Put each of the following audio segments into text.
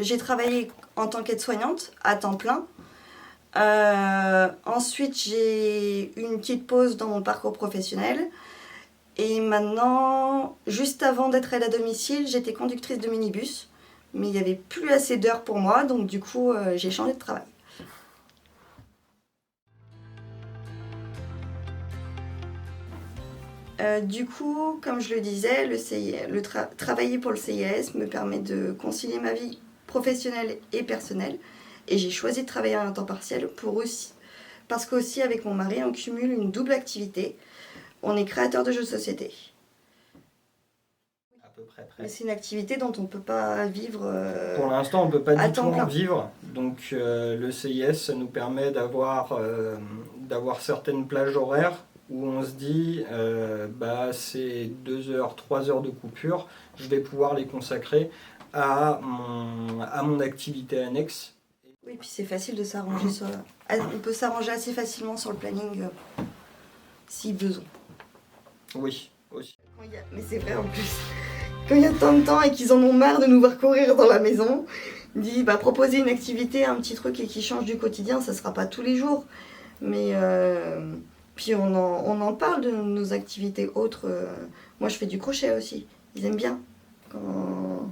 J'ai travaillé en tant qu'aide-soignante à temps plein. Ensuite, j'ai eu une petite pause dans mon parcours professionnel. Et maintenant, juste avant d'être aide à domicile, j'étais conductrice de minibus. Mais il n'y avait plus assez d'heures pour moi, donc du coup, j'ai changé de travail. Du coup, comme je le disais, travailler pour le CIAS me permet de concilier ma vie professionnelle et personnelle. Et j'ai choisi de travailler à un temps partiel parce qu'aussi avec mon mari, on cumule une double activité. On est créateur de jeux de société. À peu près. Mais c'est une activité dont on ne peut pas vivre Pour l'instant, on ne peut pas à du tout temps plein. en vivre. Donc le CIS, ça nous permet d'avoir certaines plages horaires où on se dit c'est 2 heures, 3 heures de coupure, je vais pouvoir les consacrer à mon activité annexe. Oui, puis c'est facile de s'arranger. On peut s'arranger assez facilement sur le planning si besoin. Oui, aussi. Mais c'est vrai en plus. Quand il y a tant de temps et qu'ils en ont marre de nous voir courir dans la maison, ils disent proposer une activité, un petit truc et qui change du quotidien, ça sera pas tous les jours. Mais puis on en parle de nos activités autres. Moi je fais du crochet aussi. Ils aiment bien. Quand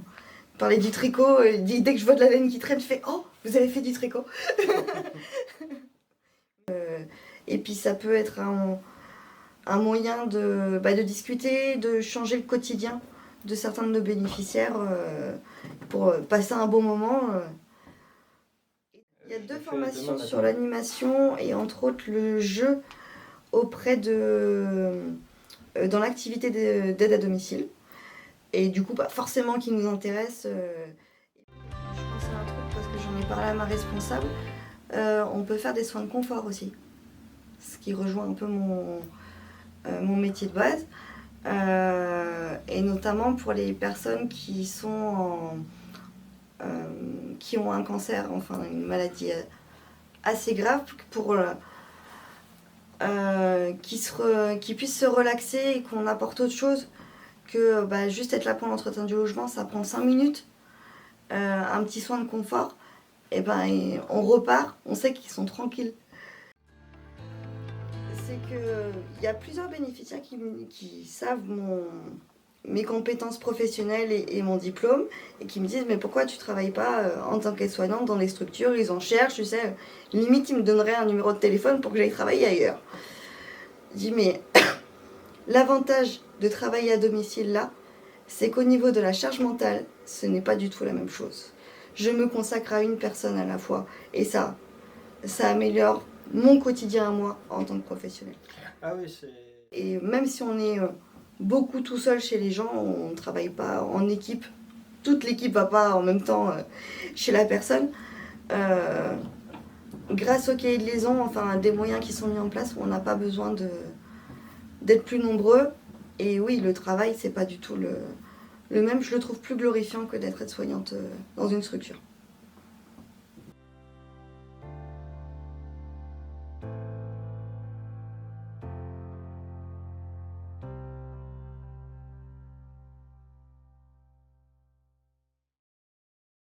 parler du tricot, dès que je vois de la laine qui traîne, je fais oh, vous avez fait du tricot. Et puis ça peut être un moyen de discuter, de changer le quotidien de certains de nos bénéficiaires pour passer un bon moment. Il y a 2 formations sur l'animation et entre autres le jeu dans l'activité d'aide à domicile. Et du coup, forcément qui nous intéresse. Je pense à un truc parce que j'en ai parlé à ma responsable. On peut faire des soins de confort aussi. Ce qui rejoint un peu mon métier de base. Et notamment pour les personnes qui ont un cancer, enfin une maladie assez grave, pour qu'ils puissent se relaxer et qu'on apporte autre chose que juste être là pour l'entretien du logement. Ça prend 5 minutes, un petit soin de confort, et on repart, on sait qu'ils sont tranquilles. C'est qu'il y a plusieurs bénéficiaires qui savent mes compétences professionnelles et mon diplôme et qui me disent mais pourquoi tu travailles pas en tant qu'aide-soignante dans les structures, ils en cherchent, tu sais, limite ils me donneraient un numéro de téléphone pour que j'aille travailler ailleurs. Je dis mais l'avantage de travailler à domicile là, c'est qu'au niveau de la charge mentale, ce n'est pas du tout la même chose. Je me consacre à une personne à la fois et ça améliore mon quotidien à moi en tant que professionnel. Ah oui, c'est... Et même si on est beaucoup tout seul chez les gens, on ne travaille pas en équipe, toute l'équipe va pas en même temps chez la personne. Grâce au cahier de liaison, enfin des moyens qui sont mis en place, on n'a pas besoin d'être plus nombreux. Et oui, le travail, c'est pas du tout le même. Je le trouve plus glorifiant que d'être aide-soignante dans une structure.